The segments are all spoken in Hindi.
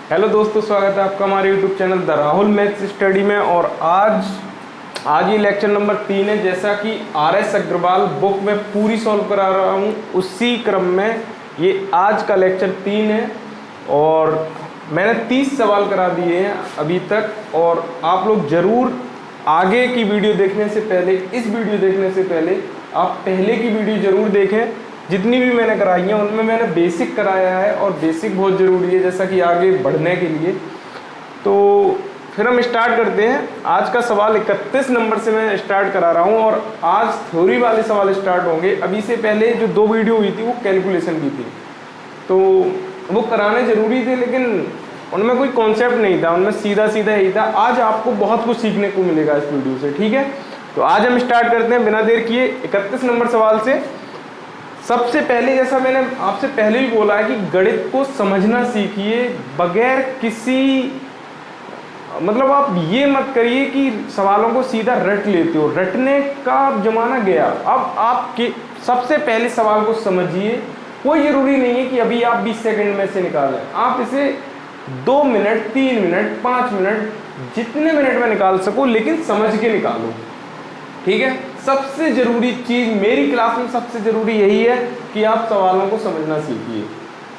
हेलो दोस्तों, स्वागत है आपका हमारे YouTube channel the Rahul maths study में। और आज ये लेक्चर नंबर 3 है। जैसा कि RS अग्रवाल बुक में पूरी सॉल्व करा रहा हूँ, उसी क्रम में ये आज का लेक्चर 3 है। और मैंने 30 सवाल करा दिए हैं अभी तक। और आप लोग ज़रूर आगे की वीडियो देखने से पहले, इस वीडियो देखने से पहले आप पहले की वीडियो ज़रूर देखें। जितनी भी मैंने कराई है उनमें मैंने बेसिक कराया है, और बेसिक बहुत ज़रूरी है जैसा कि आगे बढ़ने के लिए। तो फिर हम स्टार्ट करते हैं। आज का सवाल 31 नंबर से मैं स्टार्ट करा रहा हूँ, और आज थ्योरी वाले सवाल स्टार्ट होंगे। अभी से पहले जो 2 वीडियो हुई थी वो कैलकुलेशन की थी, तो वो कराने ज़रूरी थे, लेकिन उनमें कोई कॉन्सेप्ट नहीं था, उनमें सीधा सीधा ही था। आज आपको बहुत कुछ सीखने को मिलेगा इस वीडियो से, ठीक है। तो आज हम स्टार्ट करते हैं बिना देर किए 31 नंबर सवाल से। सबसे पहले, जैसा मैंने आपसे पहले ही बोला है कि गणित को समझना सीखिए, बगैर किसी मतलब आप ये मत करिए कि सवालों को सीधा रट लेते हो। रटने का जमाना गया। अब आपके सबसे पहले सवाल को समझिए। कोई ज़रूरी नहीं है कि अभी आप 20 सेकंड में से निकालें। आप इसे 2 मिनट, 3 मिनट, 5 मिनट, जितने मिनट में निकाल सको, लेकिन समझ के निकालो, ठीक है। सबसे ज़रूरी चीज़ मेरी क्लास में सबसे ज़रूरी यही है कि आप सवालों को समझना सीखिए।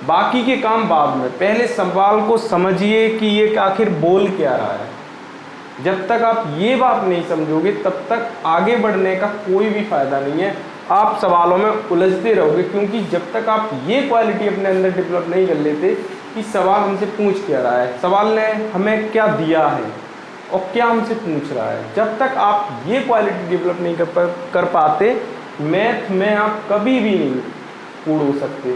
बाकी के काम बाद में, पहले सवाल को समझिए कि ये आखिर बोल क्या रहा है। जब तक आप ये बात नहीं समझोगे तब तक आगे बढ़ने का कोई भी फ़ायदा नहीं है। आप सवालों में उलझते रहोगे, क्योंकि जब तक आप ये क्वालिटी अपने अंदर डेवलप नहीं कर लेते कि सवाल हमसे पूछ क्या रहा है, सवाल ने हमें क्या दिया है और क्या हमसे पूछ रहा है, जब तक आप ये क्वालिटी डेवलप नहीं कर पाते, मैथ में आप कभी भी नहीं पूर्ण हो सकते।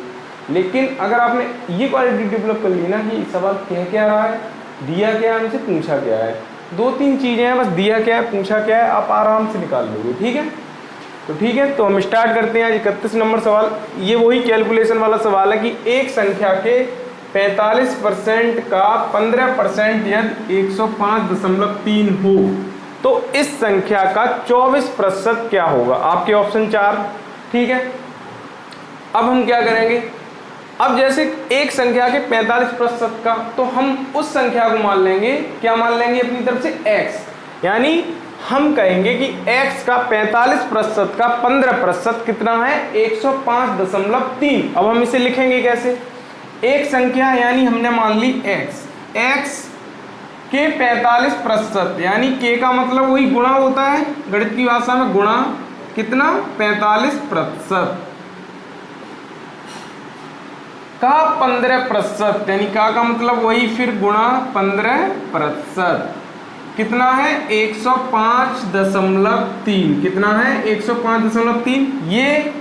लेकिन अगर आपने ये क्वालिटी डेवलप कर ली ना कि सवाल कह क्या रहा है, दिया क्या है, हमसे पूछा क्या है, 2-3 चीज़ें हैं बस, दिया क्या है, पूछा क्या है, आप आराम से निकाल लोगे, ठीक है। तो ठीक है, तो हम स्टार्ट करते हैं आज 31 नंबर सवाल। ये वही कैलकुलेशन वाला सवाल है कि एक संख्या के 45% का 15% यदि 105.3 हो तो इस संख्या का 24% क्या होगा। आपके ऑप्शन 4, ठीक है। अब हम क्या करेंगे, अब जैसे एक संख्या के 45% का, तो हम उस संख्या को मान लेंगे, क्या मान लेंगे अपनी तरफ से, x। यानी हम कहेंगे कि x का 45% का 15% कितना है, 105.3। अब हम इसे लिखेंगे कैसे, एक संख्या यानी हमने मान ली x के 45%, यानी k का मतलब वही गुणा होता है गणित की भाषा में, गुणा कितना, 45% का 15%, यानी का मतलब वही फिर गुणा 15%, कितना है 105.3। कितना है 105.3, ये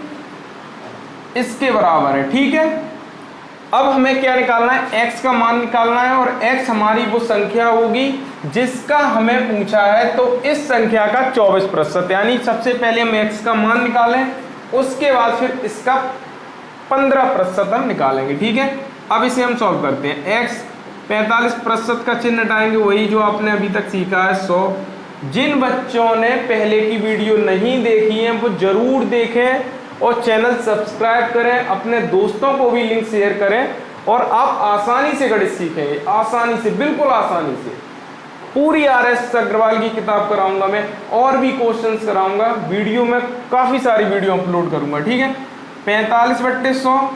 इसके बराबर है, ठीक है। अब हमें क्या निकालना है, x का मान निकालना है, और x हमारी वो संख्या होगी जिसका हमें पूछा है। तो इस संख्या का 24%, यानी सबसे पहले हम x का मान निकालें, उसके बाद फिर इसका 15% हम निकालेंगे, ठीक है। अब इसे हम सॉल्व करते हैं। x 45% का चिन्ह हटाएंगे, वही जो आपने अभी तक सीखा है 100। जिन बच्चों ने पहले की वीडियो नहीं देखी है वो जरूर देखें, और चैनल सब्सक्राइब करें, अपने दोस्तों को भी लिंक शेयर करें, और आप आसानी से गणित सीखेंगे, आसानी से, बिल्कुल आसानी से। पूरी RS अग्रवाल की किताब कराऊंगा मैं, और भी क्वेश्चंस कराऊंगा। वीडियो में काफ़ी सारी वीडियो अपलोड करूंगा, ठीक है। 45/100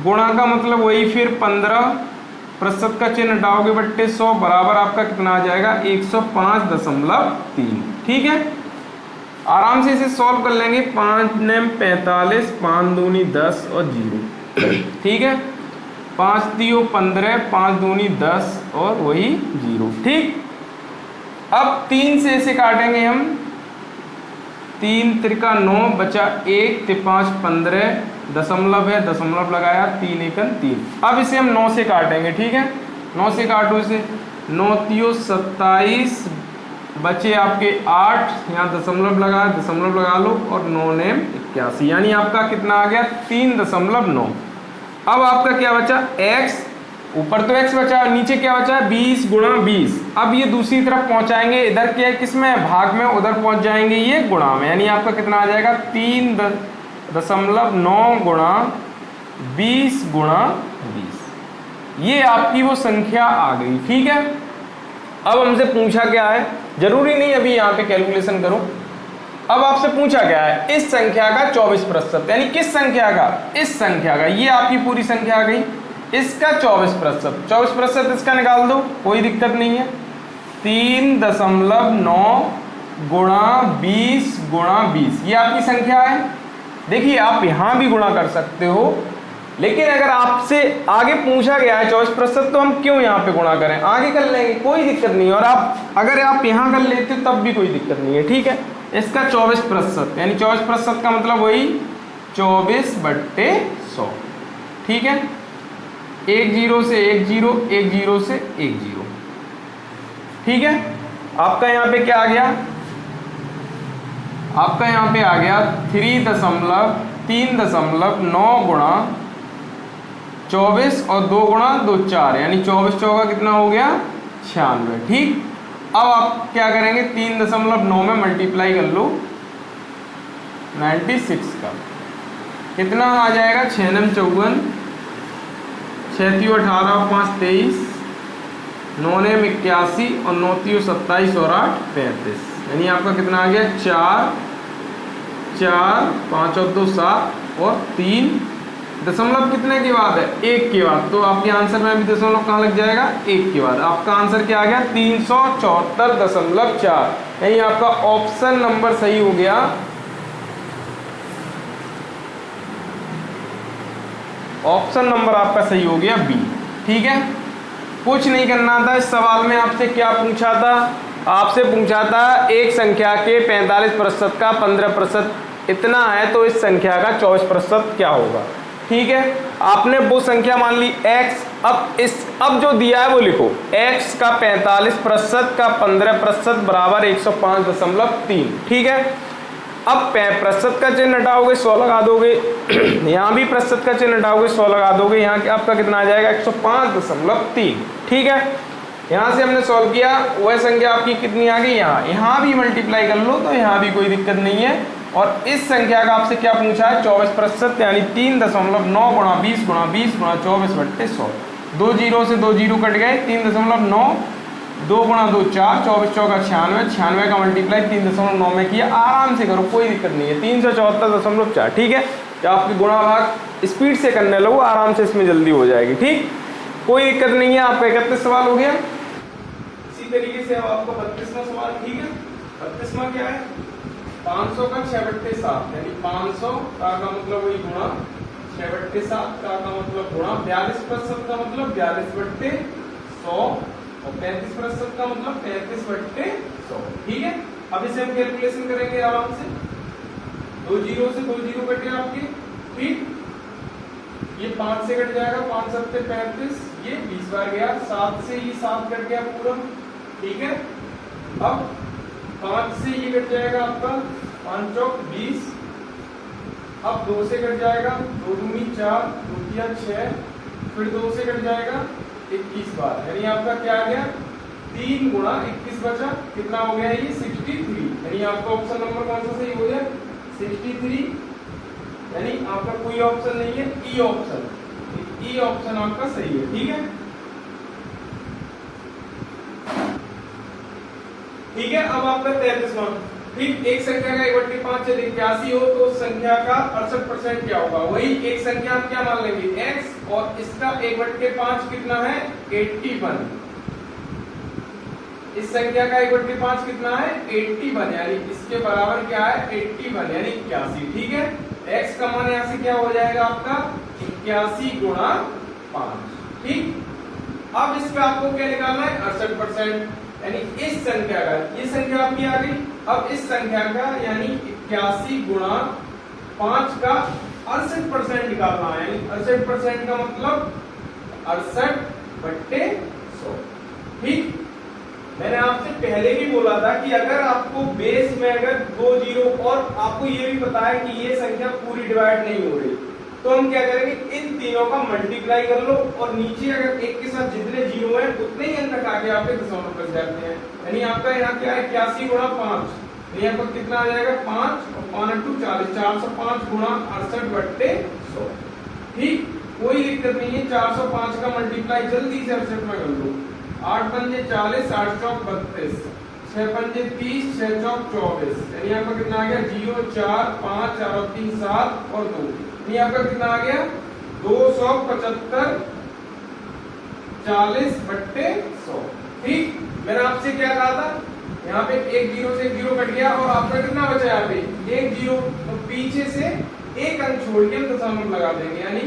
गुणा का मतलब वही फिर 15% का चिन्ह हटाओगे बट्टे 100, बराबर आपका कितना आ जाएगा, 105.3, ठीक है। आराम से इसे सॉल्व कर लेंगे। 5 9 45, 5 दूनी 10 और 0, ठीक है। 5 3 15, 5 दूनी 10 और वही 0, ठीक। अब 3 से इसे काटेंगे हम, 3 त्रिका 9, बचा 1, 5 15, दशमलव है, दशमलव लगाया, 3 एकन 3। अब इसे हम 9 से काटेंगे, ठीक है। 9 से काटो इसे, 9 3 27, बचे आपके 8, यहाँ दशमलव लगाया, दशमलव लगा लो, और 9 नेम 81, यानी आपका कितना आ गया, 3.9। अब आपका क्या बचा, x, ऊपर तो x बचा, नीचे क्या बचा, 20 गुणा 20। अब ये दूसरी तरफ पहुंचाएंगे, इधर क्या है, किसमें, भाग में, उधर पहुंच जाएंगे ये गुणा में, यानी आपका कितना आ जाएगा, 3.9 गुणा 20 गुणा 20। ये आपकी वो संख्या आ गई। ठीक है, अब हमसे पूछा क्या है, जरूरी नहीं अभी यहाँ पे कैलकुलेशन करो। अब आपसे पूछा क्या है, इस संख्या का 24%, यानी किस संख्या का, इस संख्या का, ये आपकी पूरी संख्या आ गई, इसका 24%, 24% इसका निकाल दो, कोई दिक्कत नहीं है। 3.9 गुणा 20 गुणा 20, ये आपकी संख्या है। देखिए आप यहाँ भी गुणा कर सकते हो, लेकिन अगर आपसे आगे पूछा गया है 24%, तो हम क्यों यहाँ पे गुणा करें, आगे कर लेंगे, कोई दिक्कत नहीं है। और आप अगर आप यहाँ कर लेते तब भी कोई दिक्कत नहीं है। ठीक है, इसका 24%, यानी 24% का मतलब वही 24/100। ठीक है, 1 0 से 1 0, 1 0 से 1 0। ठीक है, आपका यहाँ पे क्या आ गया, आपका यहाँ पे आ गया 3.9 गुणा 24 और 2 गुणा 2 4, यानी 24 चौका कितना हो गया 96। ठीक, अब आप क्या करेंगे, 3.9 में मल्टीप्लाई कर लो 96 का, कितना आ जाएगा, 6 9 54, 6 3 18, 5 23, 9 9 81 और 9 3 27 और 8 35, यानी आपका कितना आ गया 4 4 5 और 2 7 और 3 दशमलव कितने के बाद है, 1 के बाद, तो आपके आंसर में भी दशमलव कहाँ लग जाएगा, 1 के बाद। आपका आंसर क्या आ गया 374.4, यानी आपका ऑप्शन नंबर सही हो गया, ऑप्शन नंबर आपका सही हो गया बी। ठीक है, कुछ नहीं करना था। इस सवाल में आपसे क्या पूछा था, आपसे पूछा था एक संख्या के 45% का 15% इतना है, तो इस संख्या का 24% क्या होगा। ठीक है, आपने वो संख्या मान ली x, अब जो दिया है वो लिखो, x का 45% का 15% बराबर 105.3। ठीक है, अब प्रतिशत का चिन्ह हटाओगे 100 लगा दोगे, यहाँ भी प्रतिशत का चिन्ह हटाओगे 100 लगा दोगे, यहाँ के आपका कितना आ जाएगा 105.3। ठीक है, यहाँ से हमने सॉल्व किया, वह संख्या आपकी कितनी आ गई, यहाँ भी मल्टीप्लाई कर लो तो यहाँ भी कोई दिक्कत नहीं है। और इस संख्या का आपसे क्या पूछा है 24%, यानी 3.9 गुणा 20 गुणा 20 गुणा 24/100, 2 0 से 2 0 कट गए, 3.9, 2 गुणा 2 4, 24 चौका 96, 96 का मल्टीप्लाई 3.9 में किया, आराम से करो कोई दिक्कत नहीं है, 374.4। ठीक है, तो आपकी गुणा भाग स्पीड से करने लगो, आराम से इसमें जल्दी हो जाएगी। ठीक, कोई दिक्कत नहीं है। आपका 31 सवाल हो गया। इसी तरीके से अब आपका 32वां सवाल। ठीक है, 32वां क्या है, 500 का 6/7, यानी 500 का मतलब वही गुणा 6/7 का मतलब गुणा 42% का मतलब 42/100 और 35% का मतलब 35/100। ठीक है, अब इसे हम कैलकुलेशन करेंगे आराम से, 2 0 से 2 0 कटे आपके। ठीक, ये 5 से कट जाएगा, 5 7 35, ये 20 बार गया, 7 से ये 7 कट गया पूरा। ठीक है, अब 5 से ये कट जाएगा आपका 5 चौक 20, अब 2 से कट जाएगा, 2 दूनी 4, 2 तिया 6, फिर 2 से कट जाएगा 21 बार, यानी आपका क्या आ गया 3 गुणा 21 बचा, कितना हो गया ये 63, यानी आपका ऑप्शन नंबर कौन सा सही हो गया 63, यानी आपका कोई ऑप्शन नहीं है, ई ऑप्शन, ई ऑप्शन आपका सही है। ठीक है, ठीक है, अब आपका 33वां। ठीक, एक संख्या का 1/5 से 81 हो तो संख्या का 68% क्या होगा, वही एक संख्या हम क्या मान लेंगे x, और इसका 1/5 कितना है 81, इस संख्या का 1/5 कितना है 81, यानी इसके बराबर क्या है 81, यानी 81। ठीक है, x का मान यहाँ से क्या हो जाएगा आपका 81 गुणा 5। ठीक, अब इसका आपको क्या निकालना है 68%, यानी इस संख्या का, ये संख्या आपकी आ गई। अब इस संख्या का यानी 81 गुणा 5 का 68% निकालना है, यानी 68% का मतलब 68/100। ठीक, मैंने आपसे पहले भी बोला था कि अगर आपको बेस में अगर 2 0 और आपको ये भी पता है कि ये संख्या पूरी डिवाइड नहीं हो रही, तो हम क्या करेंगे इन तीनों का मल्टीप्लाई कर लो, और नीचे अगर एक के साथ जितने जीरो हैं उतने ही अंक हटा के आपके दशमलव बच जाते हैं, यानी आपका यहाँ क्या है 81 गुणा 5, यानी आपका कितना आ जाएगा 5 और 5 × 40, 405 गुणा 68/100। ठीक, कोई दिक्कत नहीं है। 405 का मल्टीप्लाई जल्दी से अपसेट में कर लो। 8 पंजे 40, 8 चौक 32, 6 पंजे 30, 6 चौक 24, यानी आपका कितना आ गया 0, 4, 5, 4 और 3 7 और 2, यानी आपका कितना आ गया 275 40/100। ठीक, मैंने आपसे क्या कहा था, यहाँ पे एक जीरो से एक जीरो कट गया और आपका कितना बचा यहाँ पे एक जीरो, तो पीछे से एक अंक छोड़ के हम दशमलव लगा देंगे, यानी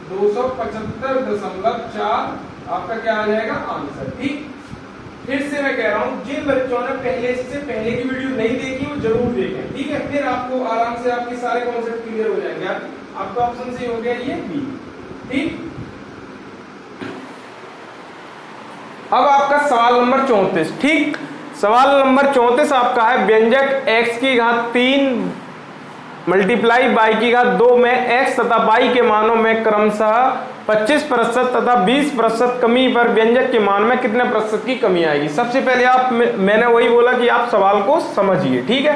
275.4 आपका क्या आ जाएगा आंसर। ठीक, फिर से मैं कह रहा हूँ जिन बच्चों ने पहले की वीडियो नहीं देखी वो जरूर देखें। ठीक है, फिर आपको आराम से आपके सारे कॉन्सेप्ट क्लियर हो जाएंगे। आपका ऑप्शन से हो गया ये बी। ठीक, अब आपका सवाल नंबर 34। ठीक, सवाल नंबर 34 आपका है व्यंजक x की घात 3 मल्टीप्लाई y की घात 2 में x तथा y के मानों में क्रमशः 25% तथा 20% कमी पर व्यंजक के मान में कितने प्रतिशत की कमी आएगी। सबसे पहले मैंने वही बोला कि आप सवाल को समझिए। ठीक है,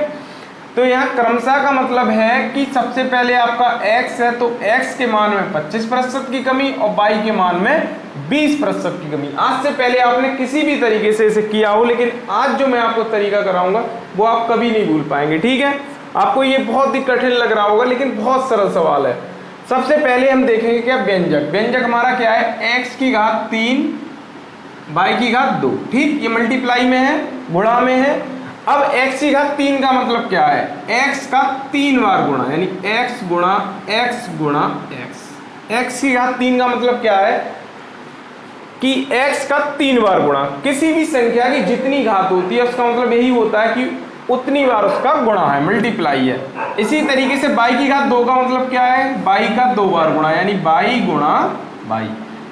तो यहाँ क्रमशः का मतलब है कि सबसे पहले आपका x है तो x के मान में 25% की कमी और y के मान में 20% की कमी। आज से पहले आपने किसी भी तरीके से इसे किया हो, लेकिन आज जो मैं आपको तरीका कराऊंगा वो आप कभी नहीं भूल पाएंगे। ठीक है, आपको ये बहुत ही कठिन लग रहा होगा लेकिन बहुत सरल सवाल है। सबसे पहले हम देखेंगे क्या व्यंजक हमारा क्या है x की घात 3 y की घात 2। ठीक, ये मल्टीप्लाई में है, गुणा में है। अब x की घात 3 का मतलब क्या है, x का 3 बार गुणा, यानी x गुणा x गुणा x। x की घात 3 का मतलब क्या है कि x का 3 बार गुणा। किसी भी संख्या की जितनी घात होती है उसका मतलब यही होता है कि उतनी बार उसका गुणा है, मल्टीप्लाई है। इसी तरीके से y की घात 2 का मतलब क्या है, y का 2 बार गुणा, यानी y गुणा y।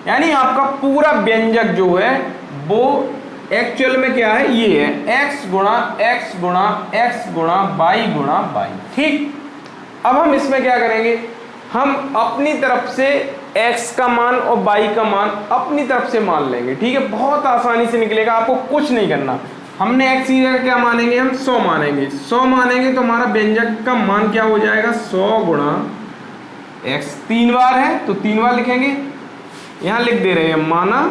यानी आपका पूरा व्यंजक जो है वो एक्चुअल में क्या है, ये है x गुणा x गुणा x गुणा y गुणा y। ठीक, अब हम इसमें क्या करेंगे, हम अपनी तरफ से x का मान और y का मान अपनी तरफ से मान लेंगे। ठीक है, बहुत आसानी से निकलेगा, आपको कुछ नहीं करना। हमने x की जगह क्या मानेंगे, हम 100 मानेंगे। 100 मानेंगे तो हमारा व्यंजक का मान क्या हो जाएगा 100 गुणा x। 3 बार है तो 3 बार लिखेंगे, यहां लिख दे रहे हैं माना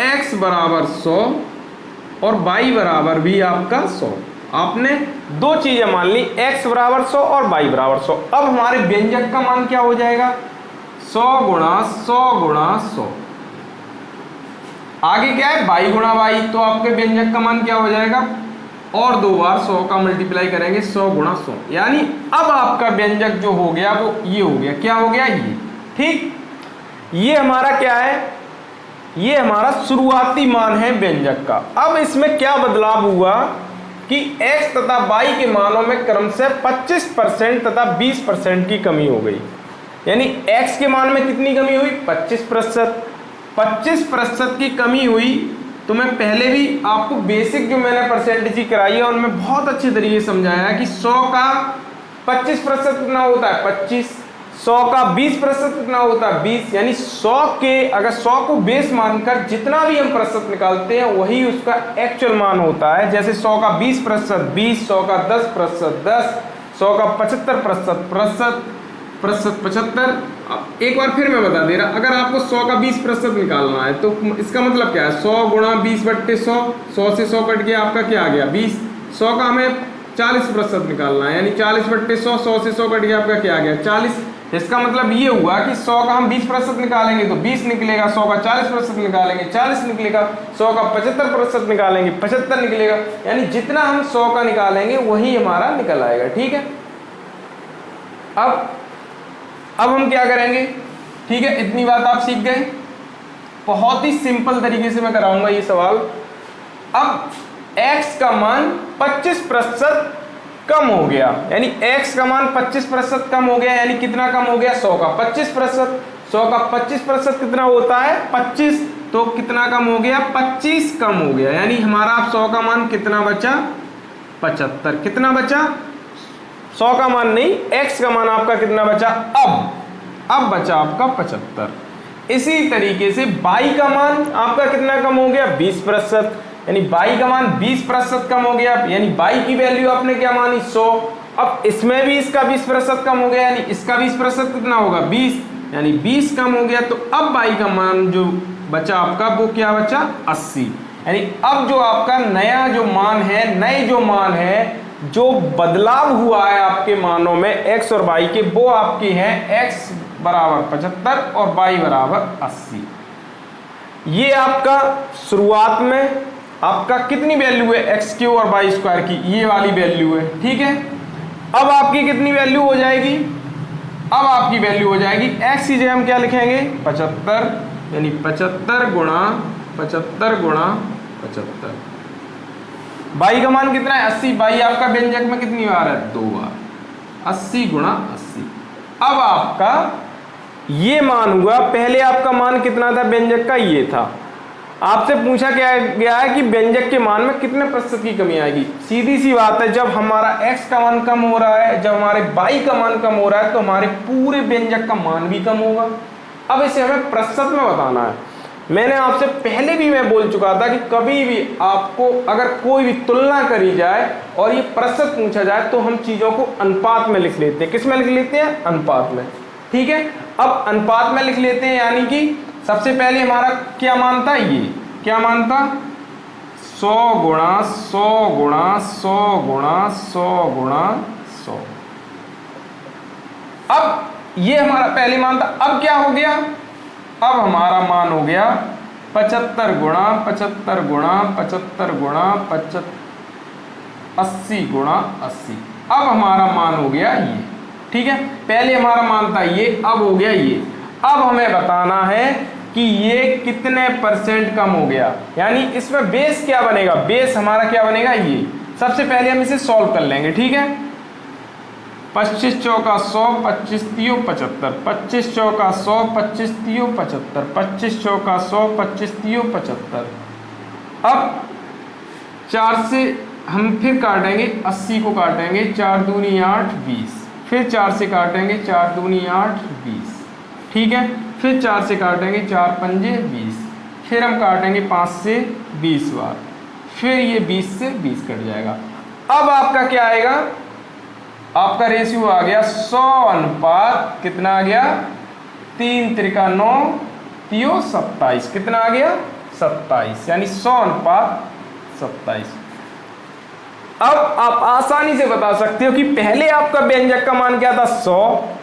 x बराबर 100 और y बराबर भी आपका 100। आपने दो चीजें मान ली, x बराबर 100 और y बराबर 100। अब हमारे व्यंजक का मान क्या हो जाएगा 100 गुणा 100 गुणा 100। आगे क्या है y गुणा y, तो आपके व्यंजक का मान क्या हो जाएगा, और 2 बार 100 का मल्टीप्लाई करेंगे 100 गुणा 100। यानी अब आपका व्यंजक जो हो गया वो ये हो गया, क्या हो गया ये। ठीक, ये हमारा क्या है, ये हमारा शुरुआती मान है व्यंजक का। अब इसमें क्या बदलाव हुआ कि x तथा y के मानों में क्रमशः 25% तथा 20% की कमी हो गई। यानी x के मान में कितनी कमी हुई 25%। 25% की कमी हुई तो मैं पहले भी आपको बेसिक जो मैंने परसेंटेज की कराई है उनमें बहुत अच्छे तरीके से समझाया है कि 100 का 25% कितना होता है 25, 100 का 20% कितना होता है 20। यानी 100 के अगर 100 को बेस मानकर जितना भी हम प्रतिशत निकालते हैं वही उसका एक्चुअल मान होता है। जैसे 100 का 20% 20, 100 का 10% 10, 100 का 75% 75। एक बार फिर मैं बता दे रहा, अगर आपको 100 का 20% निकालना है तो इसका मतलब क्या है 100 गुणा 20/100। 100 से 100 कट गया, आपका क्या आ गया 20। 100 का हमें 40% निकालना है, यानी 40/100। 100 से 100 कट गया, आपका क्या आ गया 40। इसका मतलब ये हुआ कि 100 का हम 20% निकालेंगे तो 20 निकलेगा, 100 का 40% निकालेंगे 40 निकलेगा, 100 का 75% निकालेंगे 75 निकलेगा। यानी जितना हम 100 का निकालेंगे वही हमारा निकल आएगा। ठीक है, अब हम क्या करेंगे, ठीक है, इतनी बात आप सीख गए। बहुत ही सिंपल तरीके से मैं कराऊंगा ये सवाल। अब x का मान 25% कम हो गया, यानी x का मान 25% कम हो गया, यानी कितना कम हो गया 100 का 25%। 100 का 25% कितना होता है 25, तो कितना कम हो गया 25 कम हो गया। यानी हमारा 100 का मान कितना बचा 75। कितना बचा 100 का मान नहीं, x का मान आपका कितना बचा, अब बचा आपका 75। इसी तरीके से y का मान आपका कितना कम हो गया 20%, यानी y का मान 20% कम हो गया। यानी y की वैल्यू आपने क्या मानी 100। अब इसमें भी इसका 20% कम हो गया, यानी इसका 20% कितना होगा 20, यानी 20 कम हो गया। तो अब y का मान जो बचा आपका वो क्या बचा 80। यानी अब जो आपका नया जो मान है, नए जो मान है, जो बदलाव हुआ है आपके मानों में x और y के, वो आपके हैं x बराबर 75 और y बराबर 80। ये आपका शुरुआत में आपका कितनी वैल्यू है x³ और y² की, ये वाली वैल्यू है, ठीक है। अब आपकी कितनी वैल्यू हो जाएगी, अब आपकी वैल्यू हो जाएगी x की जगह हम क्या लिखेंगे 75, यानी 75 गुणा 75, y का मान कितना है 80, y आपका व्यंजक में कितनी बार है 2 बार, 80 गुणा 80। अब आपका ये मान हुआ, पहले आपका मान कितना था व्यंजक का, ये था। आपसे पूछा क्या गया है कि व्यंजक के मान में कितने प्रतिशत की कमी आएगी। सीधी सी बात है, जब हमारा x का मान कम हो रहा है, जब हमारे y का मान कम हो रहा है, तो हमारे पूरे व्यंजक का मान भी कम होगा। अब इसे हमें प्रतिशत में बताना है। मैंने आपसे पहले भी मैं बोल चुका था कि कभी भी आपको अगर कोई भी तुलना करी जाए और ये प्रतिशत पूछा जाए तो हम चीजों को अनुपात में लिख लेते हैं। किस में लिख लेते हैं, अनुपात में, ठीक है। अब अनुपात में लिख लेते हैं, यानी कि सबसे पहले हमारा क्या मान था, ये क्या मान था 100 गुणा 100 गुणा 100 गुणा 100 गुणा 100। अब ये हमारा पहले मान था। अब क्या हो गया, अब हमारा मान हो गया 75 गुणा 75 गुणा 75 गुणा 80 गुणा 80। अब हमारा मान हो गया ये, ठीक है। पहले हमारा मान था ये, अब हो गया ये। अब हमें बताना है कि ये कितने % कम हो गया, यानी इसमें बेस क्या बनेगा, बेस हमारा क्या बनेगा ये। सबसे पहले हम इसे सॉल्व कर लेंगे, ठीक है। 25 चौका 100, 25 तियो 75, 25 चौका 100, 25 तियो 75, 25 चौका 100, 25 तियो 75। अब 4 से हम फिर काटेंगे, 80 को काटेंगे, 4 दूनी 8, 20, फिर 4 से काटेंगे, 4 दूनी 8, 20, ठीक है। फिर 4 से काटेंगे, 4 पंजे 20, फिर हम काटेंगे 5 से 20 बार, फिर ये 20 से 20 कट जाएगा। अब आपका क्या आएगा, आपका रेशियो आ गया 100 अनुपात कितना आ गया 3 त्रिका 9 तियो 27, कितना आ गया 27, यानी 100 अनुपात 27। अब आप आसानी से बता सकते हो कि पहले आपका व्यंजक का मान क्या था 100,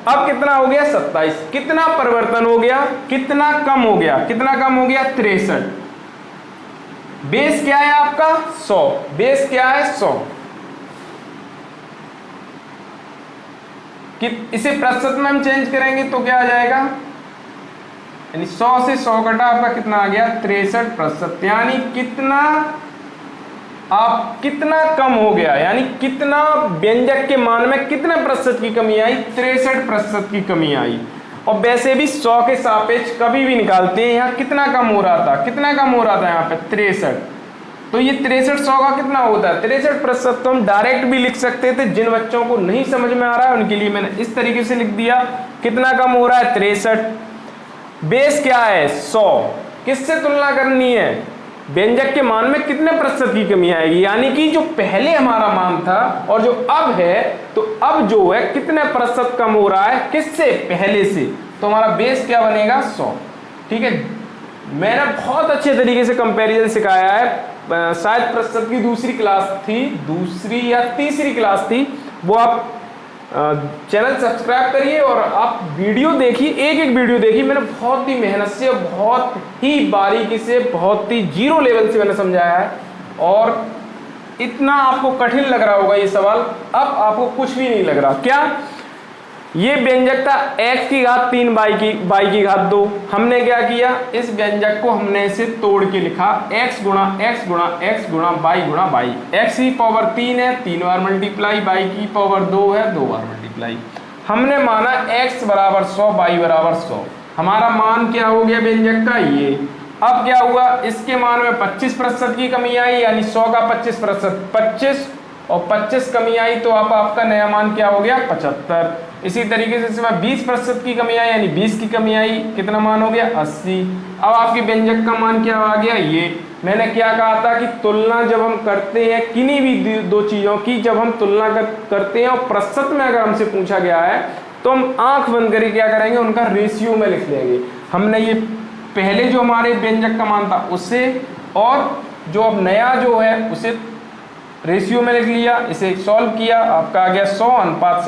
अब कितना हो गया 27। कितना परिवर्तन हो गया, कितना कम हो गया, कितना कम हो गया 63। बेस क्या है आपका 100, बेस क्या है 100। कि इसे प्रतिशत में हम चेंज करेंगे तो क्या आ जाएगा, यानी 100 से 100 घटा आपका कितना आ गया 63%, यानी कितना आप कितना कम हो गया, यानी कितना व्यंजक के मान में कितने प्रतिशत की कमी आई, 63% की कमी आई। और वैसे भी 100 के सापेक्ष कभी भी निकालते हैं, यहाँ कितना कम हो रहा था, कितना कम हो रहा था यहाँ पे 63, तो ये 63 100 का कितना होता है 63%। तो हम डायरेक्ट भी लिख सकते थे, जिन बच्चों को नहीं समझ में आ रहा है उनके लिए मैंने इस तरीके से लिख दिया, कितना कम हो रहा है 63। बेस क्या है 100, किससे तुलना करनी है, व्यंजक के मान में कितने प्रतिशत की कमी आएगी, यानी कि जो पहले हमारा मान था और जो अब है, तो अब जो है कितने प्रतिशत कम हो रहा है किससे, पहले से। तो हमारा बेस क्या बनेगा 100, ठीक है। मैंने बहुत अच्छे तरीके से कंपैरिजन सिखाया है, शायद प्रतिशत की दूसरी क्लास थी, दूसरी या तीसरी क्लास थी, वो आप चैनल सब्सक्राइब करिए और आप वीडियो देखिए, एक एक वीडियो देखिए। मैंने बहुत ही मेहनत से, बहुत ही बारीकी से, बहुत ही जीरो लेवल से मैंने समझाया है, और इतना आपको कठिन लग रहा होगा ये सवाल, अब आपको कुछ भी नहीं लग रहा। क्या ये व्यंजक था x की घात 3 y की घात 2। हमने क्या किया, इस व्यंजक को हमने इसे तोड़ के लिखा x गुणा x गुणा x गुणा y, x की पावर 3 है 3 बार मल्टीप्लाई, y की पावर 2 है 2 बार मल्टीप्लाई। हमने माना x बराबर 100 y बराबर 100, हमारा मान क्या हो गया व्यंजक का ये। अब क्या हुआ, इसके मान में 25% की कमी आई, यानी 100 का 25%, 25 और 25 कमी आई, तो अब आपका नया मान क्या हो गया 75। इसी तरीके से इसमें 20% की कमी आई, यानी 20 की कमी आई, कितना मान हो गया 80। अब आपकी व्यंजक का मान क्या आ गया, ये मैंने क्या कहा था कि तुलना जब हम करते हैं किन्हीं भी दो चीजों की, जब हम तुलना करते हैं और प्रतिशत में अगर हमसे पूछा गया है तो हम आंख बंद करके क्या करेंगे, उनका रेशियो में लिख लेंगे। हमने ये पहले जो हमारे व्यंजक का मान था उससे, और जो अब नया जो है उसे रेशियो में लिख लिया, इसे सॉल्व किया, आपका आ गया 100 अनुपात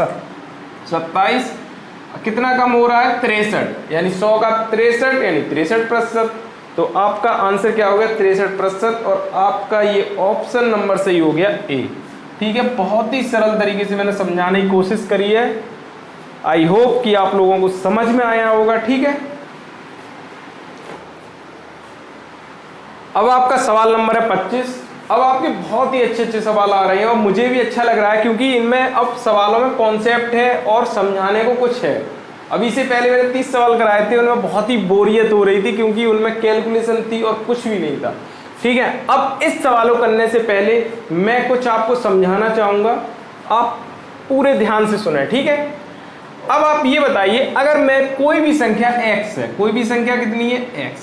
27, कितना कम हो रहा है 63, यानी 100 का 63 यानी 63%। तो आपका आंसर क्या हो गया 63%, और आपका ये ऑप्शन नंबर सही हो गया ए। ठीक है, बहुत ही सरल तरीके से मैंने समझाने की कोशिश करी है। आई होप कि आप लोगों को समझ में आया होगा। ठीक है, अब आपका सवाल नंबर है 25। अब आपके बहुत ही अच्छे अच्छे सवाल आ रहे हैं और मुझे भी अच्छा लग रहा है, क्योंकि इनमें अब सवालों में कॉन्सेप्ट है और समझाने को कुछ है। अभी से पहले मैंने 30 सवाल कराए थे, उनमें बहुत ही बोरियत हो रही थी क्योंकि उनमें कैलकुलेशन थी और कुछ भी नहीं था। ठीक है, अब इस सवालों करने से पहले मैं कुछ आपको समझाना चाहूँगा, आप पूरे ध्यान से सुने। ठीक है, अब आप ये बताइए, अगर मैं कोई भी संख्या x है, कोई भी संख्या कितनी है x,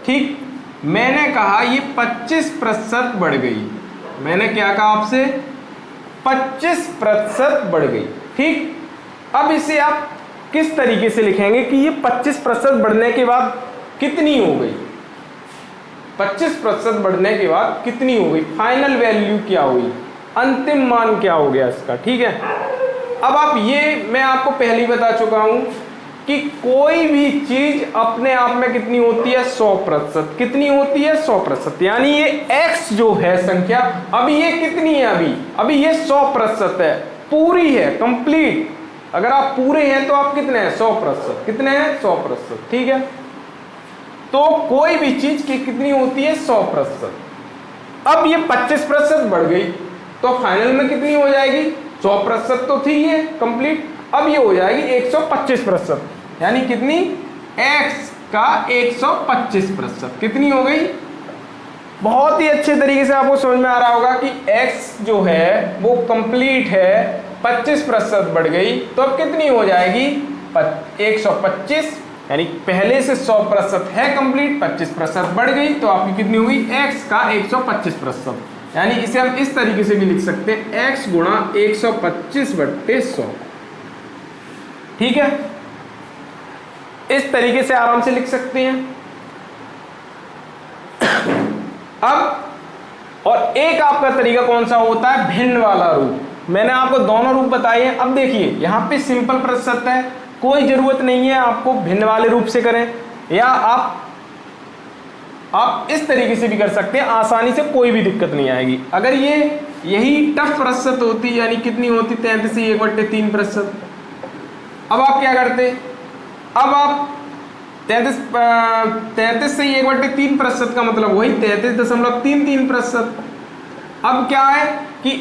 ठीक, मैंने कहा ये 25% बढ़ गई, मैंने क्या कहा आपसे 25% बढ़ गई। ठीक, अब इसे आप किस तरीके से लिखेंगे कि ये 25% बढ़ने के बाद कितनी हो गई, 25% बढ़ने के बाद कितनी हो गई, फाइनल वैल्यू क्या हुई, अंतिम मान क्या हो गया इसका। ठीक है, अब आप ये मैं आपको पहले ही बता चुका हूं कि कोई भी चीज अपने आप में कितनी होती है 100%, कितनी होती है 100%, यानी ये x जो है संख्या, अभी ये कितनी है, अभी ये 100% है, पूरी है, कंप्लीट। अगर आप पूरे हैं तो आप कितने हैं 100%, कितने हैं 100%। ठीक है, तो कोई भी चीज की कितनी होती है 100%। अब ये 25% बढ़ गई तो फाइनल में कितनी हो जाएगी, 100% तो थी ये कंप्लीट, अब ये हो जाएगी 125%, यानी कितनी x का 125%, कितनी हो गई। बहुत ही अच्छे तरीके से आपको समझ में आ रहा होगा कि x जो है वो कंप्लीट है, 25% बढ़ गई तो अब कितनी हो जाएगी 125, यानी पहले से 100% है कंप्लीट, 25% बढ़ गई तो आपकी कितनी हुई x का 125%, यानी इसे हम इस तरीके से भी लिख सकते हैं x गुणा 125/100। ठीक है, इस तरीके से आराम से लिख सकते हैं। अब और एक आपका तरीका कौन सा होता है, भिन्न वाला रूप। मैंने आपको दोनों रूप बताए हैं। अब देखिए यहां पे सिंपल प्रतिशत है, कोई जरूरत नहीं है आपको भिन्न वाले रूप से करें, या आप इस तरीके से भी कर सकते हैं, आसानी से, कोई भी दिक्कत नहीं आएगी। अगर ये यही टफ प्रतिशत होती, यानी कितनी होती 33/3%, अब आप क्या करते, अब आप 33 से 1/3% का मतलब वही 33.33%। अब क्या है कि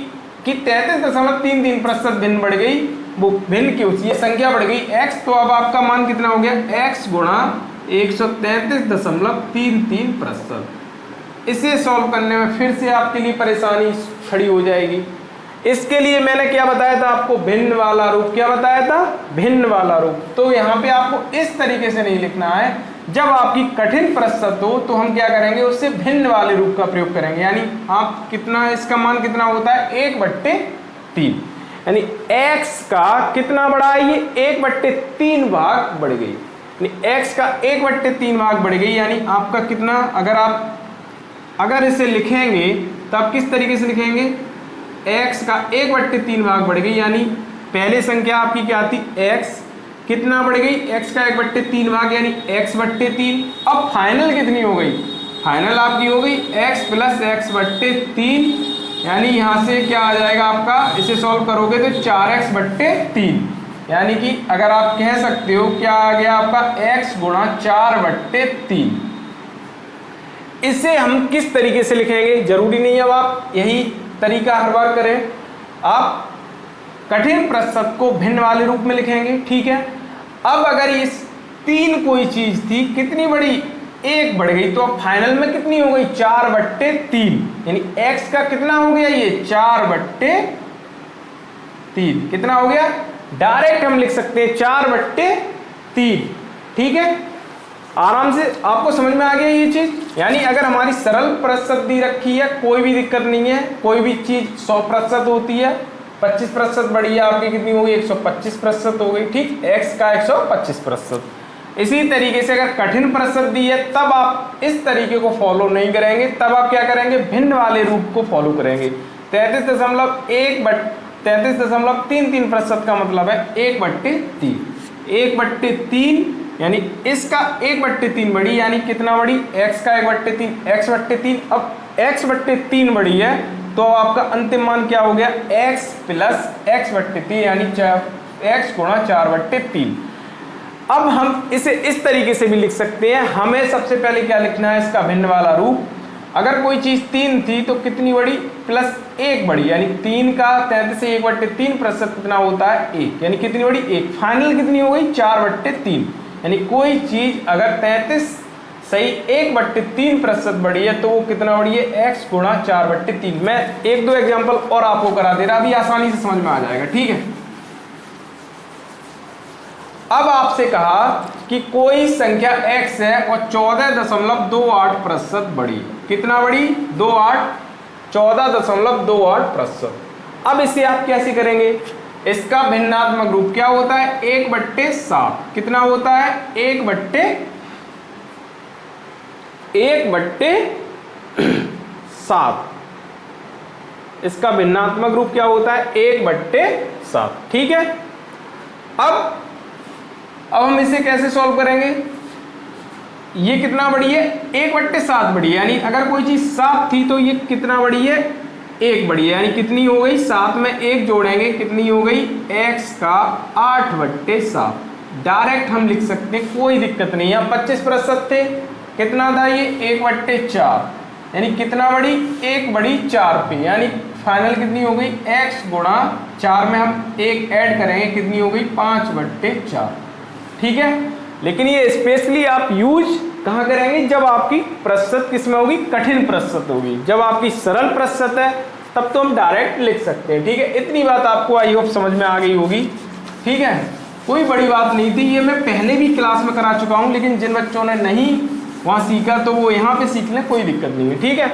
33.33% भिन्न बढ़ गई, वो भिन्न की ये संख्या बढ़ गई x, तो अब आपका मान कितना हो गया x गुणा 133.33%। इसे सॉल्व करने में फिर से आपके लिए परेशानी खड़ी हो जाएगी। इसके लिए मैंने क्या बताया था आपको, भिन्न वाला रूप। क्या बताया था, भिन्न वाला रूप। तो यहाँ पे आपको इस तरीके से नहीं लिखना है, जब आपकी कठिन प्रतिशत हो तो हम क्या करेंगे, उससे भिन्न वाले रूप का प्रयोग करेंगे। यानी आप कितना, इसका मान कितना होता है 1/3, यानी x का कितना बढ़ा है, ये 1/3 भाग बढ़ गई, यानी x का 1/3 भाग बढ़ गई, यानी आपका कितना, अगर इसे लिखेंगे तो आप किस तरीके से लिखेंगे, x का 1/3 भाग बढ़ गई, यानी पहले संख्या आपकी क्या थी x, कितना बढ़ गई x का 1/3 भाग, यानी x/3। अब फाइनल कितनी हो गई, फाइनल आपकी हो गई x + x/3, यानी यहाँ से क्या आ जाएगा आपका, इसे सॉल्व करोगे तो 4x/3, यानी कि अगर आप कह सकते हो क्या आ गया आपका x गुणा 4/3। इसे हम किस तरीके से लिखेंगे, जरूरी नहीं है अब आप यही तरीका हर बार करें, आप कठिन प्रतिशत को भिन्न वाले रूप में लिखेंगे। ठीक है, अब अगर इस 3 कोई चीज थी, कितनी बढ़ी 1 बढ़ गई, तो अब फाइनल में कितनी हो गई 4/3, यानी x का कितना हो गया ये 4/3, कितना हो गया डायरेक्ट हम लिख सकते हैं 4/3। ठीक है, आराम से आपको समझ में आ गया ये चीज। यानी अगर हमारी सरल प्रतिशत दी रखी है, कोई भी दिक्कत नहीं है, कोई भी चीज 100% होती है, 25% बढ़ी है आपकी, कितनी हो गई 125% हो गई। ठीक, x का 125%। इसी तरीके से अगर कठिन प्रतिशत दी है तब आप इस तरीके को फॉलो नहीं करेंगे, तब आप क्या करेंगे, भिन्न वाले रूप को फॉलो करेंगे। 33.3333% का मतलब है 1/3। 1/3 यानी इसका 1/3 बढ़ी, यानी कितना बढ़ी, x का 1/3, x/3। अब x/3 बढ़ी है तो आपका अंतिम मान क्या हो गया, x प्लस x/3 यानी x गुणा 4/3। अब हम इसे इस तरीके से भी लिख सकते हैं। हमें सबसे पहले क्या लिखना है, इसका भिन्न वाला रूप। अगर कोई चीज 3 थी तो कितनी बढ़ी, +1 बढ़ी, यानी 3 का 33 से 1/3% कितना होता है, 1, यानी कितनी बढ़ी, 1। फाइनल कितनी हो गई, 4/3। यानी कोई चीज अगर 33 सही 1/3% बढ़ी है तो वो कितना बढ़ी है, x गुणा 4/3। मैं 1-2 एग्जाम्पल और आपको करा दे रहा, अभी आसानी से समझ में आ जाएगा। ठीक है, अब आपसे कहा कि कोई संख्या x है और 14.28% बढ़ी। कितना बढ़ी, 14.28%। अब इसे आप कैसे करेंगे, इसका भिन्नात्मक रूप क्या होता है, 1/7। कितना होता है, 1/7। इसका भिन्नात्मक रूप क्या होता है, 1/7। ठीक है, अब हम इसे कैसे सॉल्व करेंगे, ये कितना बढ़ी है, 1/7 बढ़ी है, यानी अगर कोई चीज 7 थी तो ये कितना बढ़ी है, 1 बढ़ी है, यानी कितनी हो गई, 7 में 1 जोड़ेंगे कितनी हो गई, x का 8/7। डायरेक्ट हम लिख सकते हैं, कोई दिक्कत नहीं है। 25% थे, कितना था ये, 1/4, यानी कितना बढ़ी, 1 बढ़ी 4 पे, यानी फाइनल कितनी हो गई, x गुणा 4 में हम 1 ऐड करेंगे, कितनी हो गई, 5/4। ठीक है, लेकिन ये स्पेशली आप यूज कहाँ करेंगे, जब आपकी प्रतिशत किसमें होगी, कठिन प्रतिशत होगी। जब आपकी सरल प्रतिशत है तब तो हम डायरेक्ट लिख सकते हैं। ठीक है, इतनी बात आपको आई होप समझ में आ गई होगी। ठीक है, कोई बड़ी बात नहीं थी, ये मैं पहले भी क्लास में करा चुका हूँ, लेकिन जिन बच्चों ने नहीं वहाँ सीखा तो वो यहाँ पे सीख लें, कोई दिक्कत नहीं है। ठीक है,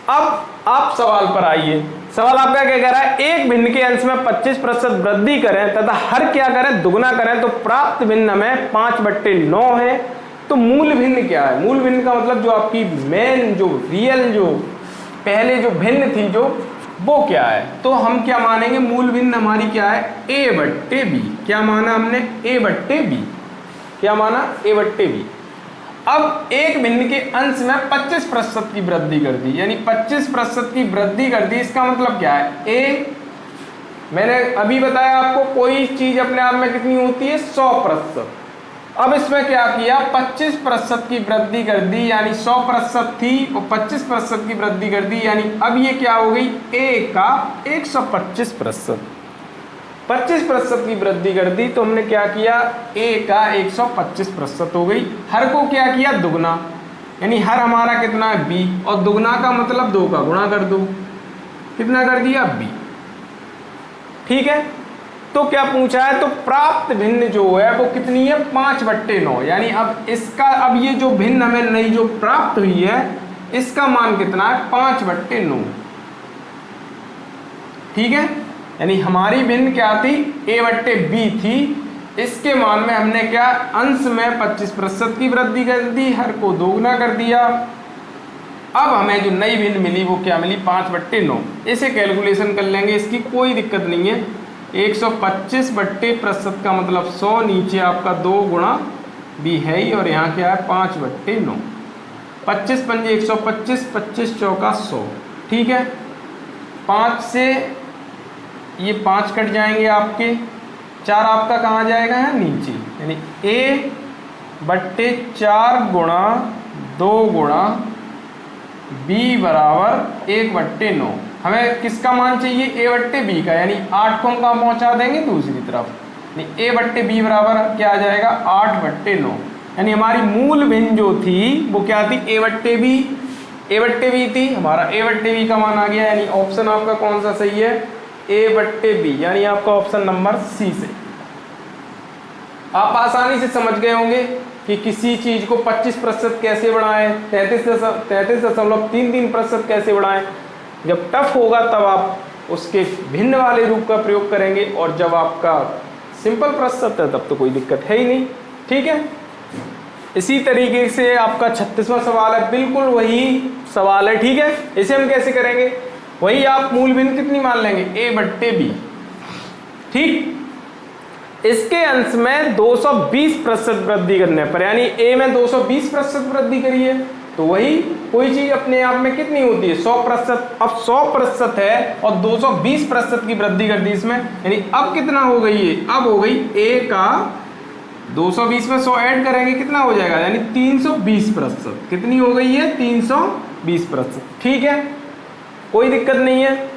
अब आप सवाल पर आइए। सवाल आपका क्या कह रहा है, एक भिन्न के अंश में 25% वृद्धि करें तथा हर क्या करें, दुगना करें तो प्राप्त भिन्न में 5/9 है। तो मूल भिन्न क्या है, मूल भिन्न का मतलब जो आपकी मेन जो रियल जो पहले जो भिन्न थी जो वो क्या है, तो हम क्या मानेंगे, मूल भिन्न हमारी क्या है, a/b। क्या माना हमने, a/b। क्या माना, a/b। अब एक भिन्न के अंश में 25% की वृद्धि कर दी, यानी 25% की वृद्धि कर दी। इसका मतलब क्या है, a मैंने अभी बताया आपको, कोई चीज अपने आप में कितनी होती है, 100%। अब इसमें क्या किया, 25% की वृद्धि कर दी, यानी 100% थी और 25% की वृद्धि कर दी, यानी अब ये क्या हो गई, a का 125%। 25% की वृद्धि कर दी तो हमने क्या किया, a का 125% हो गई। हर को क्या किया, दुगना, यानी हर हमारा कितना है, b, और दुगना का मतलब 2 का गुणा कर दो, कितना कर दिया, b। ठीक है, तो क्या पूछा है, तो प्राप्त भिन्न जो है वो कितनी है, 5/9। यानी अब इसका, अब ये जो भिन्न हमें नई जो प्राप्त हुई है इसका मान कितना है, 5/9। ठीक है, यानी हमारी भिन्न क्या थी, a/b थी। इसके मान में हमने क्या, अंश में 25% की वृद्धि कर दी, हर को दोगुना कर दिया। अब हमें जो नई भिन्न मिली वो क्या मिली, 5/9। इसे कैलकुलेशन कर लेंगे, इसकी कोई दिक्कत नहीं है। 125/% का मतलब 100, नीचे आपका 2 गुणा b है ही, और यहाँ क्या है, 5/9। 25 पंजे 125, 25 चौका 100। ठीक है, 5 से ये 5 कट जाएंगे आपके, 4 आपका कहाँ जाएगा, है नीचे, यानी a/4 गुणा 2 गुणा b बराबर 1/9। हमें किसका मान चाहिए, a/b का, यानी 8 को हम कहाँ पहुँचा देंगे, दूसरी तरफ, यानी a/b बराबर क्या आ जाएगा, 8/9। यानी हमारी मूल भिन्न जो थी वो क्या थी, a/b थी, हमारा a/b का मान आ गया। यानी ऑप्शन आपका कौन सा सही है, a/b, यानी आपका ऑप्शन नंबर सी से। आप आसानी से समझ गए होंगे कि किसी चीज को 25% कैसे बढ़ाएं, 33.33% कैसे बढ़ाएं। जब टफ होगा तब आप उसके भिन्न वाले रूप का प्रयोग करेंगे, और जब आपका सिंपल प्रतिशत है तब तो कोई दिक्कत है ही नहीं। ठीक है, इसी तरीके से आपका 36वां सवाल है, बिल्कुल वही सवाल है। ठीक है, इसे हम कैसे करेंगे, वही आप मूल भिन्न कितनी मान लेंगे, a/b। ठीक, इसके अंश में 220% वृद्धि करने पर, यानी a में 220% वृद्धि करी है, तो वही कोई चीज अपने आप में कितनी होती है, 100%। अब 100% है और 220% की वृद्धि कर दी इसमें, यानी अब कितना हो गई है, अब हो गई a का 220 में 100 ऐड करेंगे कितना हो जाएगा, यानी 320%। कितनी हो गई है, 320%। ठीक है, कोई दिक्कत नहीं है।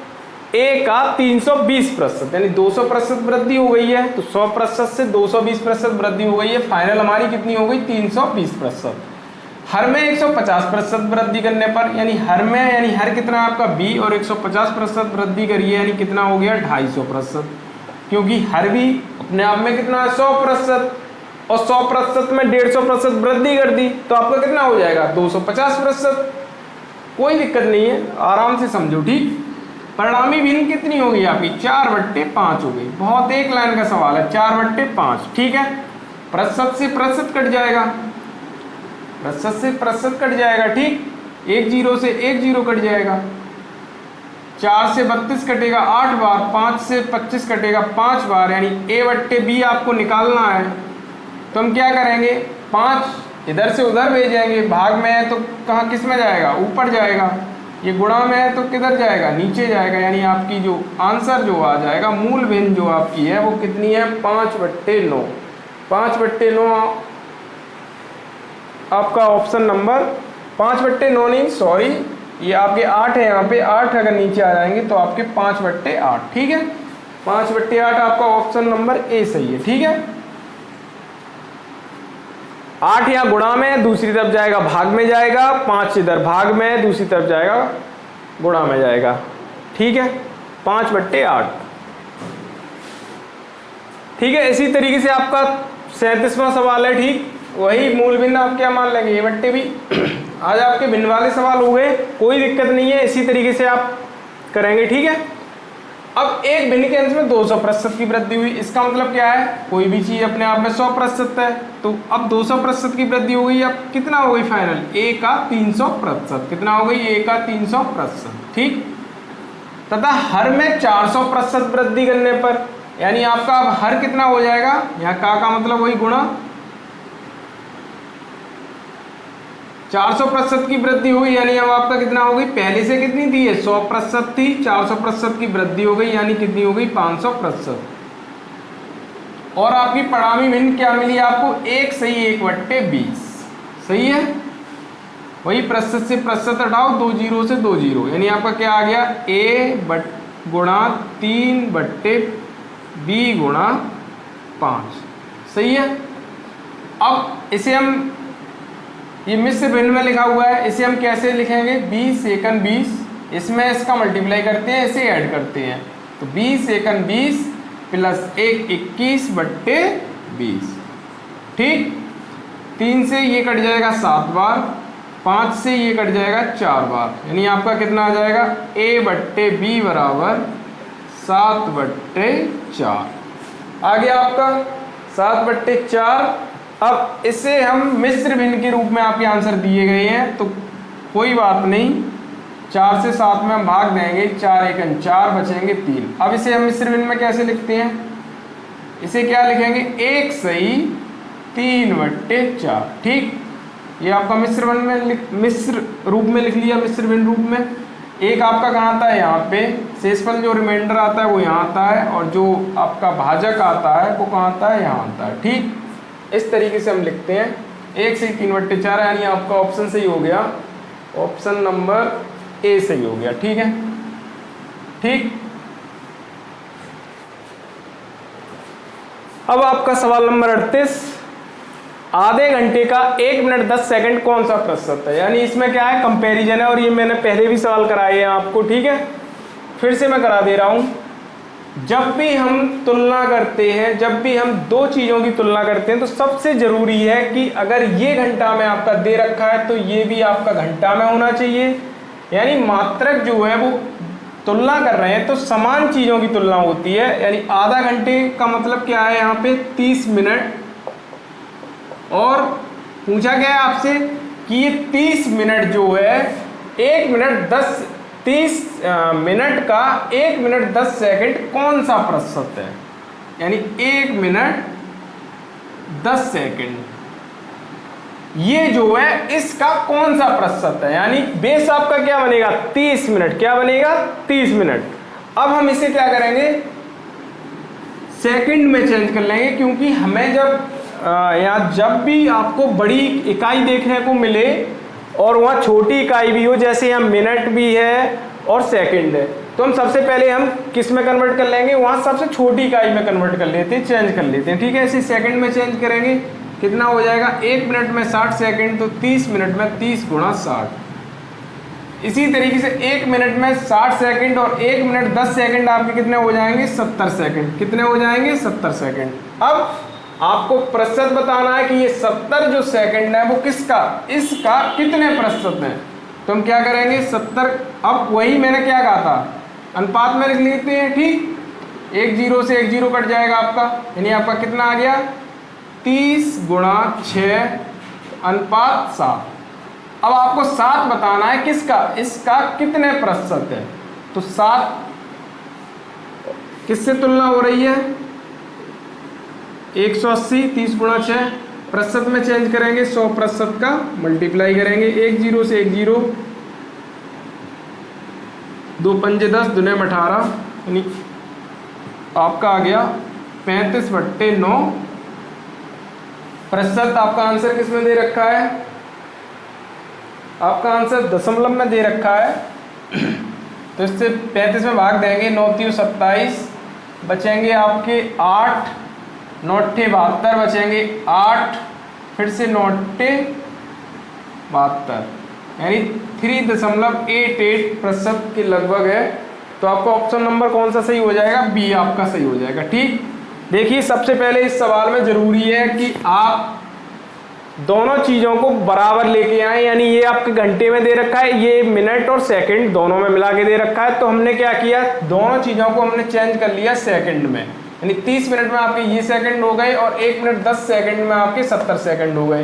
a का 320%, यानी 200% वृद्धि हो गई है, तो 100% से 220% वृद्धि हो गई है। फाइनल हमारी कितनी हो गई, 320%। हर में 150% वृद्धि करने पर, यानी हर में, यानी हर कितना आपका b, और 150% वृद्धि करिए, यानी कितना हो गया 250%, क्योंकि हर भी अपने आप में कितना है 100%, और 100% में 150% वृद्धि कर दी तो आपका कितना हो जाएगा 250%। कोई दिक्कत नहीं है, आराम से समझो। ठीक, परिणामी भिन्न कितनी होगी आपकी, 4/5 हो गई। बहुत एक लाइन का सवाल है, 4/5। ठीक है, प्रतिशत से प्रतिशत कट जाएगा, प्रतिशत से प्रतिशत कट जाएगा। ठीक, 1 0 से 1 0 कट जाएगा, 4 से 32 कटेगा 8 बार, 5 से 25 कटेगा 5 बार, यानी a/b आपको निकालना है। तो हम क्या करेंगे, 5 इधर से उधर भेजेंगे, भाग में है तो कहाँ किस में जाएगा, ऊपर जाएगा, ये गुणा में है तो किधर जाएगा, नीचे जाएगा, यानी आपकी जो आंसर जो आ जाएगा, मूल भिन्न जो आपकी है वो कितनी है, 5/9। 5/9 आपका ऑप्शन नंबर 5/9 नहीं, सॉरी, ये आपके 8 है, यहाँ पे 8 अगर नीचे आ जाएंगे तो आपके 5/8। ठीक है, 5/8 आपका ऑप्शन नंबर ए सही है। ठीक है, 8 यहाँ गुणा में, दूसरी तरफ जाएगा भाग में जाएगा, 5 इधर भाग में, दूसरी तरफ जाएगा गुणा में जाएगा। ठीक है, 5/8। ठीक है, इसी तरीके से आपका 37वां सवाल है। ठीक, वही मूल भिन्न आप क्या मान लेंगे, a/b। आज आपके भिन्न वाले सवाल हो गए, कोई दिक्कत नहीं है, इसी तरीके से आप करेंगे। ठीक है, अब एक भिन्न के अंश में 200% की वृद्धि हुई, इसका मतलब क्या है, कोई भी चीज अपने आप में 100% है, तो अब 200% की वृद्धि हो गई। अब कितना हो गई फाइनल, a का 300%। कितना हो गई, a का 300%। ठीक, तथा हर में 400% वृद्धि करने पर, यानी आपका अब हर कितना हो जाएगा, यहाँ का मतलब वही गुणा, 400% की वृद्धि हुई, यानी अब आपका कितना हो गई, पहले से कितनी थी, 100% थी, 400% की वृद्धि हो गई, यानी कितनी हो गई 500%। और आपकी परिणामी भिन्न क्या मिली आपको, 1 सही 1/20। सही है, वही प्रतिशत से प्रतिशत हटाओ, 2 0 से 2 0, यानी आपका क्या आ गया, a गुणा 3/b गुणा 5। सही है, अब इसे हम, ये मिश्र भिन्न में लिखा हुआ है, इसे हम कैसे लिखेंगे, 20 एकन 20, इसमें इसका मल्टीप्लाई करते हैं, इसे ऐड करते हैं, तो 20 एकन 20 प्लस 1 21/20। ठीक, 3 से ये कट जाएगा 7 बार, 5 से ये कट जाएगा 4 बार, यानी आपका कितना आ जाएगा, a/b बराबर 7/4 आ गया आपका 7/4। अब इसे हम मिश्र भिन्न के रूप में आपके आंसर दिए गए हैं, तो कोई बात नहीं, 4 से 7 में हम भाग देंगे, 4 एकन 4 बचेंगे 3। अब इसे हम मिश्र भिन्न में कैसे लिखते हैं, इसे क्या लिखेंगे, 1 सही 3/4। ठीक, ये आपका मिश्र भिन्न में मिश्र रूप में लिख लिया, मिश्र भिन्न रूप में। एक आपका कहाँ आता है, यहाँ पे, शेषफल जो रिमाइंडर आता है वो यहाँ आता है, और जो आपका भाजक आता है वो कहाँ आता है, यहाँ आता है। ठीक, इस तरीके से हम लिखते हैं, 1 से 3/4, यानी आपका ऑप्शन सही हो गया, ऑप्शन नंबर ए सही हो गया। ठीक है, ठीक। अब आपका सवाल नंबर 38, आधे घंटे का 1 मिनट 10 सेकंड कौन सा प्रतिशत है, यानी इसमें क्या है, कंपैरिजन है, और ये मैंने पहले भी सवाल कराए हैं आपको। ठीक है, फिर से मैं करा दे रहा हूँ। जब भी हम तुलना करते हैं, जब भी हम दो चीज़ों की तुलना करते हैं, तो सबसे ज़रूरी है कि अगर ये घंटा में आपका दे रखा है तो ये भी आपका घंटा में होना चाहिए। यानी मात्रक जो है वो तुलना कर रहे हैं तो समान चीज़ों की तुलना होती है। यानी आधा घंटे का मतलब क्या है, यहाँ पे 30 मिनट, और पूछा गया है आपसे कि ये 30 मिनट जो है 1 मिनट 30 मिनट का 1 मिनट 10 सेकंड कौन सा प्रतिशत है। यानी 1 मिनट 10 सेकंड ये जो है इसका कौन सा प्रतिशत है। यानी बेस आपका क्या बनेगा, 30 मिनट। क्या बनेगा, 30 मिनट। अब हम इसे क्या करेंगे, सेकंड में चेंज कर लेंगे, क्योंकि हमें जब भी आपको बड़ी इकाई देखने को मिले और वहाँ छोटी इकाई भी हो, जैसे यहाँ मिनट भी है और सेकंड है, तो हम सबसे पहले हम किस में कन्वर्ट कर लेंगे, वहाँ सबसे छोटी इकाई में कन्वर्ट कर लेते हैं, चेंज कर लेते हैं। ठीक है, इसे सेकंड में चेंज करेंगे, कितना हो जाएगा, 1 मिनट में 60 सेकंड, तो 30 मिनट में 30 गुणा 60। इसी तरीके से 1 मिनट में 60 सेकंड और 1 मिनट 10 सेकंड आपके कितने हो जाएंगे, 70 सेकंड। कितने हो जाएंगे, 70 सेकंड। अब आपको प्रतिशत बताना है कि ये 70 जो सेकंड है वो किसका, इसका कितने प्रतिशत है। तो हम क्या करेंगे, 70, अब वही मैंने क्या कहा था, अनुपात में लिख लेते हैं। ठीक, 1 0 से 1 0 कट जाएगा आपका, यानी आपका कितना आ गया, 30 गुणा 6 अनुपात 7। अब आपको 7 बताना है किसका, इसका कितने प्रतिशत है। तो 7 किससे तुलना हो रही है, 180, 30 गुणा 6 प्रतिशत में चेंज करेंगे, 100% का मल्टीप्लाई करेंगे, 1 0 से 1 0, 2 पंजे 10, दुने में 18, यानी आपका आ गया 35/9 प्रतिशत। आपका आंसर किस में दे रखा है, आपका आंसर दशमलव में दे रखा है। तो इससे 35 में भाग देंगे, 9 3 27, बचेंगे आपके 8, 9 72, बचेंगे 8, फिर से 9 72, यानी 3.88% के लगभग है। तो आपका ऑप्शन नंबर कौन सा सही हो जाएगा, बी आपका सही हो जाएगा। ठीक, देखिए सबसे पहले इस सवाल में जरूरी है कि आप दोनों चीज़ों को बराबर लेके आए। यानी ये आपके घंटे में दे रखा है, ये मिनट और सेकंड दोनों में मिला के दे रखा है। तो हमने क्या किया, दोनों चीज़ों को हमने चेंज कर लिया सेकंड में। यानी 30 मिनट में आपके ये सेकंड हो गए और 1 मिनट 10 सेकंड में आपके 70 सेकंड हो गए।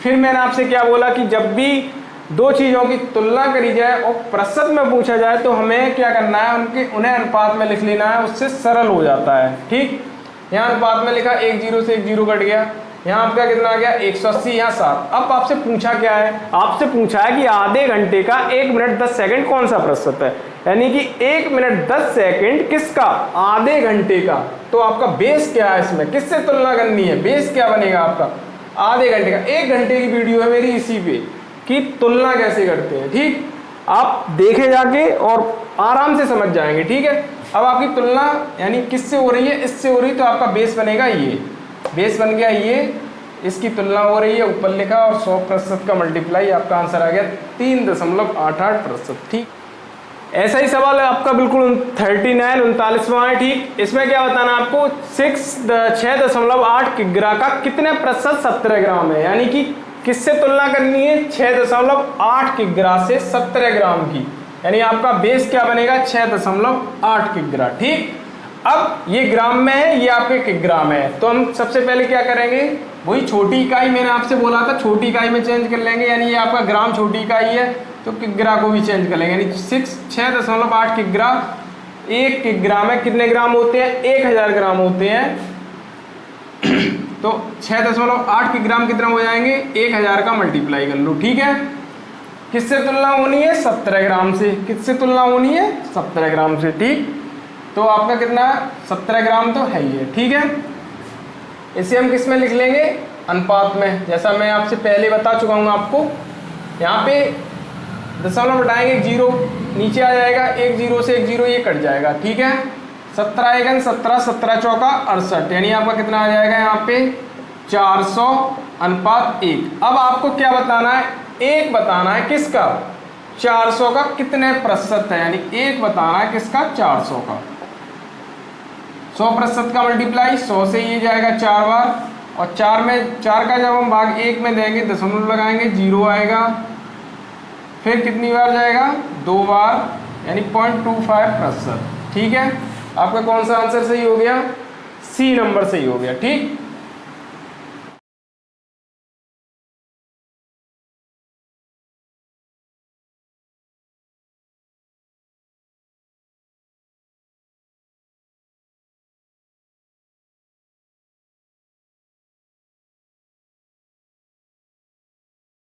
फिर मैंने आपसे क्या बोला कि जब भी दो चीज़ों की तुलना करी जाए और प्रतिशत में पूछा जाए तो हमें क्या करना है, उन्हें अनुपात में लिख लेना है, उससे सरल हो जाता है। ठीक, यहाँ अनुपात में लिखा, 1 0 से 1 0 कट गया, यहाँ आपका कितना आ गया, 180, यहाँ 7। अब आपसे पूछा क्या है, आपसे पूछा है कि आधे घंटे का 1 मिनट 10 सेकंड कौन सा प्रतिशत है। यानी कि 1 मिनट 10 सेकंड किसका, आधे घंटे का। तो आपका बेस क्या है, इसमें किससे तुलना करनी है, बेस क्या बनेगा आपका, आधे घंटे का। 1 घंटे की वीडियो है मेरी इसी पे कि तुलना कैसे करते हैं। ठीक, आप देखें जाके और आराम से समझ जाएंगे। ठीक है, अब आपकी तुलना यानी किससे हो रही है, इससे हो रही है, तो आपका बेस बनेगा ये, बेस बन गया ये, इसकी तुलना हो रही है, ऊपर लिखा, और 100% का मल्टीप्लाई, आपका आंसर आ गया 3.88%। ठीक, ऐसा ही सवाल है आपका बिल्कुल 39 है। ठीक, इसमें क्या बताना है आपको, 6.8 किग्रा का कितने प्रतिशत 17 ग्राम है। यानी कि किससे तुलना करनी है, 6.8 किग्रा से 17 ग्राम की। यानी आपका बेस क्या बनेगा, 6.8 किग्रा। ठीक, अब ये ग्राम में है, ये आपके किग्रा में है। तो हम सबसे पहले क्या करेंगे, वही छोटी इकाई मैंने आपसे बोला था, छोटी इकाई में चेंज कर लेंगे। यानी ये आपका ग्राम छोटी इकाई है तो किग्रा को भी चेंज कर लेंगे। यानी 6.8 किग्रा, 1 किग्रा में कितने ग्राम होते हैं, 1000 ग्राम होते हैं। तो 6.8 किग्रा कितना हो जाएंगे, 1000 का मल्टीप्लाई कर लो। ठीक है, किससे तुलना होनी है, 17 ग्राम से। किससे तुलना होनी है, 17 ग्राम से। ठीक, तो आपका कितना, 17 ग्राम तो है ही है। ठीक है, इसे हम किस में लिख लेंगे, अनुपात में, जैसा मैं आपसे पहले बता चुका हूँ आपको। यहाँ पे दशमलव हटाएंगे, 0 नीचे आ जाएगा, 1 0 से 1 0 ये कट जाएगा। ठीक है, 17 एकन 17, 17 चौका 68, यानी आपका कितना आ जाएगा यहाँ पे 400 अनुपात 1। अब आपको क्या बताना है, 1 बताना है किसका, 400 का कितने प्रतिशत है। यानी 1 बताना है किसका, 400 का। 100% का मल्टीप्लाई 100 से ये जाएगा 4 बार, और 4 का जब हम भाग 1 में देंगे दशमलव लगाएंगे 0 आएगा, फिर कितनी बार जाएगा 2 बार, यानी 0.25%। ठीक है, आपका कौन सा आंसर सही हो गया? सी नंबर सही हो गया। ठीक।